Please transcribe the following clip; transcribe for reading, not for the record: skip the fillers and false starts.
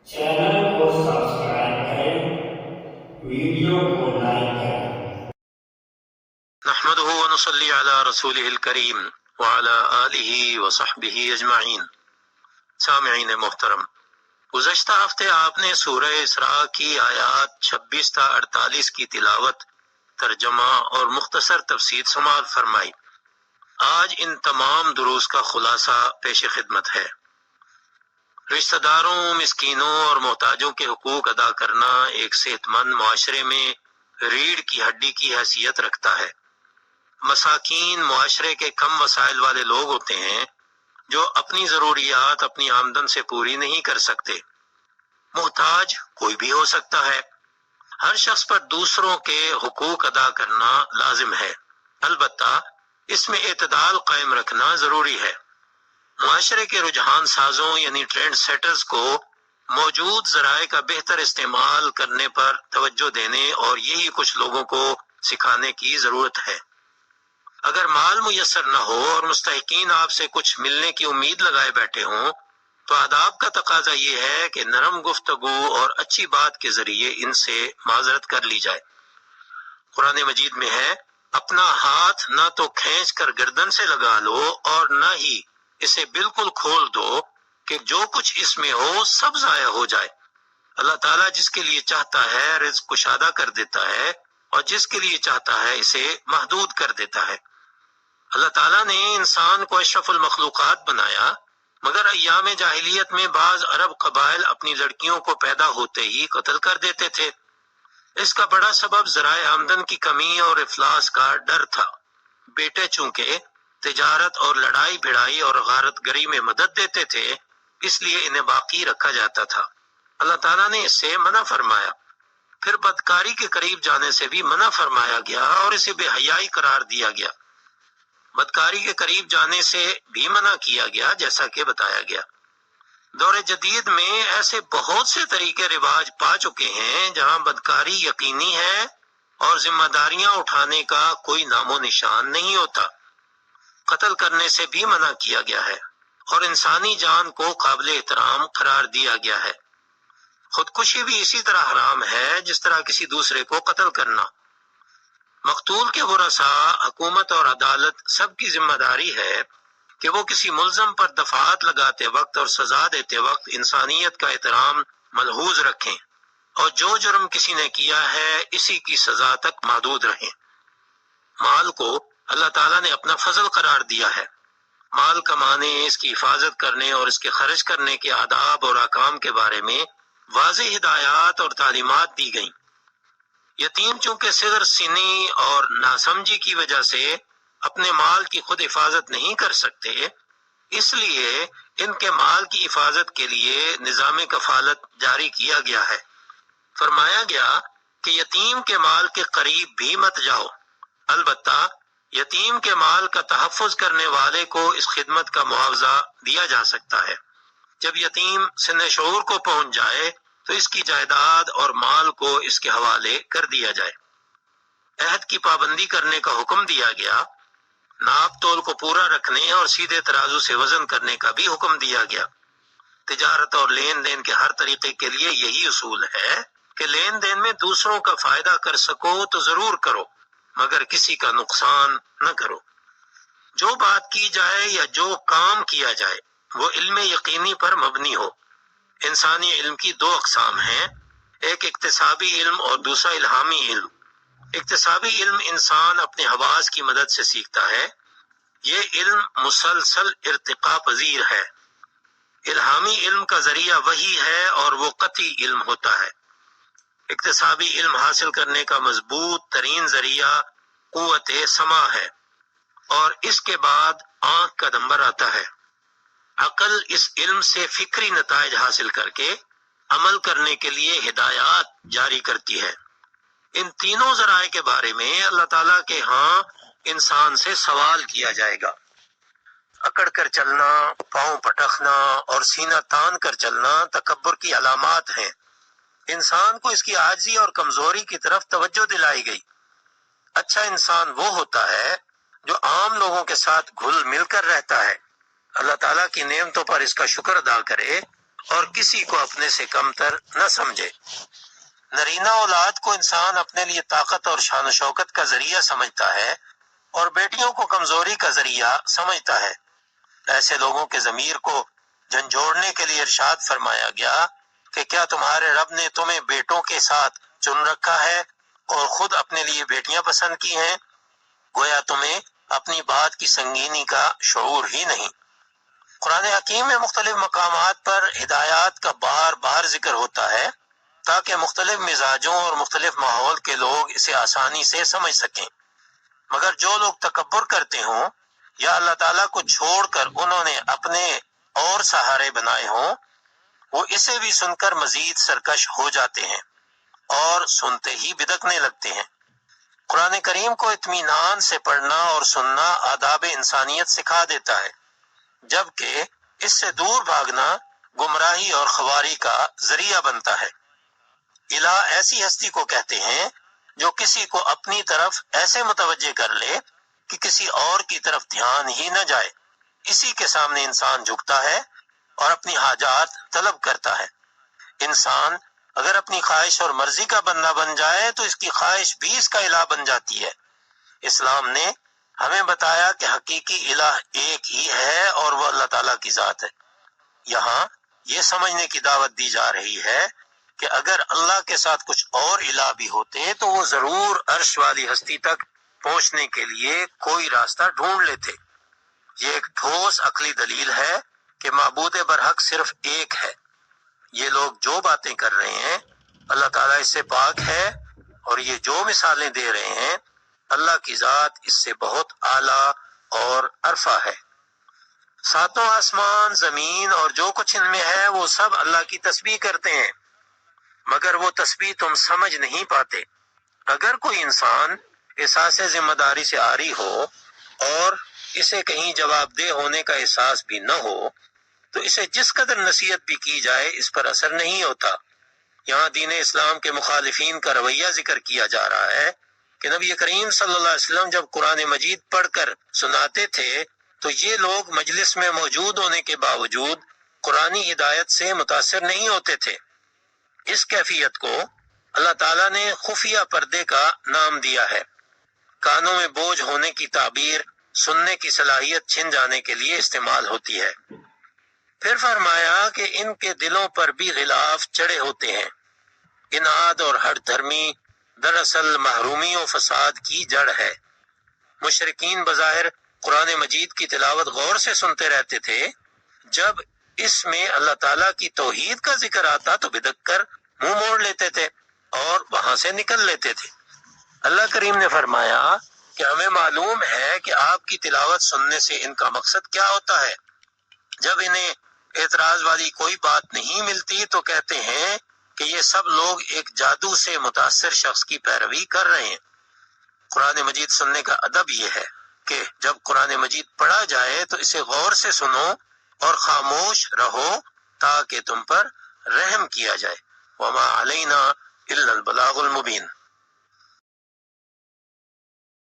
Channel को subscribe करें, video को लाइक करें। नहमदुहु व नसल्ली अला रसूलिहिल करीम व अला आलिहि व सहबिहि अजमाइन। सामिईन मोहतरम, गुज़श्ता हफ्ते आपने सूरह इसरा की आयात 26 ta 48 की तिलावत, तर्जमा और मुख्तसर तफसीर समाअत फरमाई। आज इन तमाम दुरूस का खुलासा पेश खिदमत है। रिश्तेदारों, मिस्कीनों और मोहताजों के हुकूक अदा करना एक सेहतमंद मुआशरे में रीढ़ की हड्डी की हैसियत रखता है। मसाकीन मुआशरे के कम वसाइल वाले लोग होते हैं जो अपनी ज़रूरियात अपनी आमदन से पूरी नहीं कर सकते। मोहताज कोई भी हो सकता है। हर शख्स पर दूसरों के हुकूक अदा करना लाजिम है, अलबत्ता इसमें एतदाल कायम रखना जरूरी है। मुआशरे के रुझान साजों यानी ट्रेंड सेटर्स को मौजूद ज़राए का बेहतर इस्तेमाल करने पर तवज्जो देने और यही कुछ लोगों को सिखाने की ज़रूरत है। अगर माल मुयस्सर न हो और मुस्तहिकीन आपसे कुछ मिलने की उम्मीद लगाए बैठे हों, तो आदाब का तकाजा ये है कि नरम गुफ्तगू और अच्छी बात के जरिए इनसे माजरत कर ली जाए। कुरान मजीद में है, अपना हाथ ना तो खींच कर गर्दन से लगा लो और न ही इसे बिल्कुल खोल दो कि जो कुछ इसमें हो सब जाया हो जाए। अल्लाह ताला जिसके लिए चाहता है रिज़्क़ कुशादा कर देता है और जिसके लिए चाहता है इसे महदूद कर देता है। अल्लाह ताला ने इंसान को अशरफुल मखलूकात बनाया, मगर अय्याम जाहिलियत में बाज अरब कबाइल अपनी लड़कियों को पैदा होते ही कत्ल कर देते थे। इसका बड़ा सबब ज़राए आमदन की कमी और इफलास का डर था। बेटे चूंकि तिजारत और लड़ाई भिड़ाई और गारतगरी में मदद देते थे, इसलिए इन्हें बाकी रखा जाता था। अल्लाह ताला ने इससे मना फरमाया। फिर बदकारी के करीब जाने से भी मना फरमाया गया और इसे बेहयाई करार दिया गया। बदकारी के करीब जाने से भी मना किया गया, जैसा कि बताया गया। दौरे जदीद में ऐसे बहुत से तरीके रिवाज पा चुके हैं जहां बदकारी यकीनी है और जिम्मेदारियां उठाने का कोई नामो निशान नहीं होता। कत्ल करने से भी मना किया गया है और इंसानी जान को काबिल एहतराम करार दिया गया है। खुदकुशी भी इसी तरह हराम है जिस तरह किसी दूसरे को कत्ल करना। मकतूल के वरसा, हुकूमत और अदालत सबकी जिम्मेदारी है कि वो किसी मुल्ज़म पर दफात लगाते वक्त और सजा देते वक्त इंसानियत का एहतराम मलहूज रखें और जो जुर्म किसी ने किया है इसी की सजा तक महदूद रहें। माल को अल्लाह ताला ने अपना फजल करार दिया है। माल कमाने, इसकी हिफाजत करने और इसके खर्च करने के आदाब और अहकाम के बारे में वाज़ेह हिदायत और तालीमात दी गई। यतीम चूंकि सिगर सीनी और नासमझी की वजह से अपने माल की खुद हिफाजत नहीं कर सकते, इसलिए इनके माल की हिफाजत के लिए निज़ाम कफालत जारी किया गया है। फरमाया गया कि यतीम के माल के करीब भी मत जाओ, अलबत्ता यतीम के माल का तहफ़्फ़ुज़ करने वाले को इस खिदमत का मुआवजा दिया जा सकता है। जब यतीम सिन शऊर को पहुंच जाए तो इसकी जायदाद और माल को इसके हवाले कर दिया जाए। अहद की पाबंदी करने का हुक्म दिया गया। नाप तोल को पूरा रखने और सीधे तराजू से वजन करने का भी हुक्म दिया गया। तिजारत और लेन देन के हर तरीके के लिए यही उसूल है कि लेन देन में दूसरों का फायदा कर सको तो जरूर करो, मगर किसी का नुकसान न करो। जो बात की जाए या जो काम किया जाए वो इल्म यकीनी पर मबनी हो। इंसानी इल्म की दो अकसाम हैं, एक इक्तिसाबी इल्म और दूसरा इल्हामी इल्म। इक्तिसाबी इल्म इंसान अपने हवास की मदद से सीखता है। ये इल्म मुसलसल इर्तिका पजीर है। इल्हामी इल्म का जरिया वही है और वो कती इल्म होता है। इक्तिसाबी इल्म हासिल करने का मजबूत तरीन जरिया कुव्वते समा है और इसके बाद आंख का नंबर आता है। अकल इस इल्म से फिक्री नताइज हासिल करके अमल करने के लिए हिदायत जारी करती है। इन तीनों जराए के बारे में अल्लाह ताला के यहाँ इंसान से सवाल किया जाएगा। अकड़ कर चलना, पांव पटखना और सीना तान कर चलना तकब्बुर की अलामात हैं। इंसान को इसकी आजिज़ी और कमजोरी की तरफ तवज्जो दिलाई गई। अच्छा इंसान वो होता है जो आम लोगों के साथ घुल मिल कर रहता है, अल्लाह ताला की नेमतों पर इसका शुक्र अदा करे اور کسی کو اپنے سے کمتر نہ سمجھے۔ نرینہ اولاد کو انسان اپنے لیے طاقت اور شان و شوکت کا ذریعہ سمجھتا ہے اور بیٹیوں کو کمزوری کا ذریعہ سمجھتا ہے۔ ایسے لوگوں کے ضمیر کو جھنجھوڑنے کے لیے ارشاد فرمایا گیا کہ کیا تمہارے رب نے تمہیں بیٹوں کے ساتھ چن رکھا ہے اور خود اپنے لیے بیٹیاں پسند کی ہیں؟ گویا تمہیں اپنی بات کی سنگینی کا شعور ہی نہیں۔ قرآن حکیم میں مختلف مقامات پر ہدایات کا بار بار ذکر ہوتا ہے تاکہ مختلف مزاجوں اور مختلف ماحول کے لوگ اسے آسانی سے سمجھ سکیں، مگر جو لوگ تکبر کرتے ہوں یا اللہ تعالیٰ کو چھوڑ کر انہوں نے اپنے اور سہارے بنائے ہوں، وہ اسے بھی سن کر مزید سرکش ہو جاتے ہیں اور سنتے ہی بدکنے لگتے ہیں۔ قرآن کریم کو اطمینان سے پڑھنا اور سننا آداب انسانیت سکھا دیتا ہے، جبکہ اس سے دور بھاگنا گمراہی اور خواری کا ذریعہ بنتا ہے۔ الہ ایسی ہستی کو کہتے ہیں جو کسی کو اپنی طرف ایسے متوجہ کر لے کہ کسی اور کی طرف دھیان ہی نہ جائے۔ اسی کے سامنے انسان جھکتا ہے اور اپنی حاجات طلب کرتا ہے۔ انسان اگر اپنی خواہش اور مرضی کا بندہ بن جائے تو اس کی خواہش بھی اس کا الہ بن جاتی ہے۔ اسلام نے ہمیں بتایا کہ حقیقی الہ ایک ہی ہے اور وہ اللہ تعالیٰ کی ذات ہے۔ یہاں یہ سمجھنے کی دعوت دی جا رہی ہے کہ اگر اللہ کے ساتھ کچھ اور الہ بھی ہوتے تو وہ ضرور عرش والی ہستی تک پہنچنے کے لیے کوئی راستہ ڈھونڈ لیتے۔ یہ ایک ٹھوس عقلی دلیل ہے کہ معبود برحق صرف ایک ہے۔ یہ لوگ جو باتیں کر رہے ہیں اللہ تعالیٰ اس سے پاک ہے، اور یہ جو مثالیں دے رہے ہیں اللہ کی ذات اس سے بہت اعلیٰ اور عرفہ ہے۔ ساتوں آسمان، زمین اور جو کچھ ان میں ہے وہ سب اللہ کی تسبیح کرتے ہیں، مگر وہ تسبیح تم سمجھ نہیں پاتے۔ اگر کوئی انسان احساس ذمہ داری سے عاری ہو اور اسے کہیں جواب دہ ہونے کا احساس بھی نہ ہو تو اسے جس قدر نصیحت بھی کی جائے اس پر اثر نہیں ہوتا۔ یہاں دین اسلام کے مخالفین کا رویہ ذکر کیا جا رہا ہے کہ نبی کریم صلی اللہ علیہ وسلم جب قرآن مجید پڑھ کر سناتے تھے تو یہ لوگ مجلس میں موجود ہونے کے باوجود قرآنی ہدایت سے متاثر نہیں ہوتے تھے۔ اس کیفیت کو اللہ تعالیٰ نے خفیہ پردے کا نام دیا ہے۔ کانوں میں بوجھ ہونے کی تعبیر سننے کی صلاحیت چھن جانے کے لیے استعمال ہوتی ہے۔ پھر فرمایا کہ ان کے دلوں پر بھی غلاف چڑھے ہوتے ہیں۔ اناد اور ہٹ دھرمی دراصل محرومی و فساد کی جڑ ہے۔ مشرکین بظاہر قرآن مجید کی تلاوت غور سے سنتے رہتے تھے، جب اس میں اللہ تعالیٰ کی توحید کا ذکر آتا تو بدک کر منہ موڑ لیتے تھے اور وہاں سے نکل لیتے تھے۔ اللہ کریم نے فرمایا کہ ہمیں معلوم ہے کہ آپ کی تلاوت سننے سے ان کا مقصد کیا ہوتا ہے۔ جب انہیں اعتراض والی کوئی بات نہیں ملتی تو کہتے ہیں کہ یہ سب لوگ ایک جادو سے متاثر شخص کی پیروی کر رہے ہیں۔ قرآن مجید سننے کا ادب یہ ہے کہ جب قرآن مجید پڑھا جائے تو اسے غور سے سنو اور خاموش رہو تاکہ تم پر رحم کیا جائے۔ وما علینا الا البلاغ المبین۔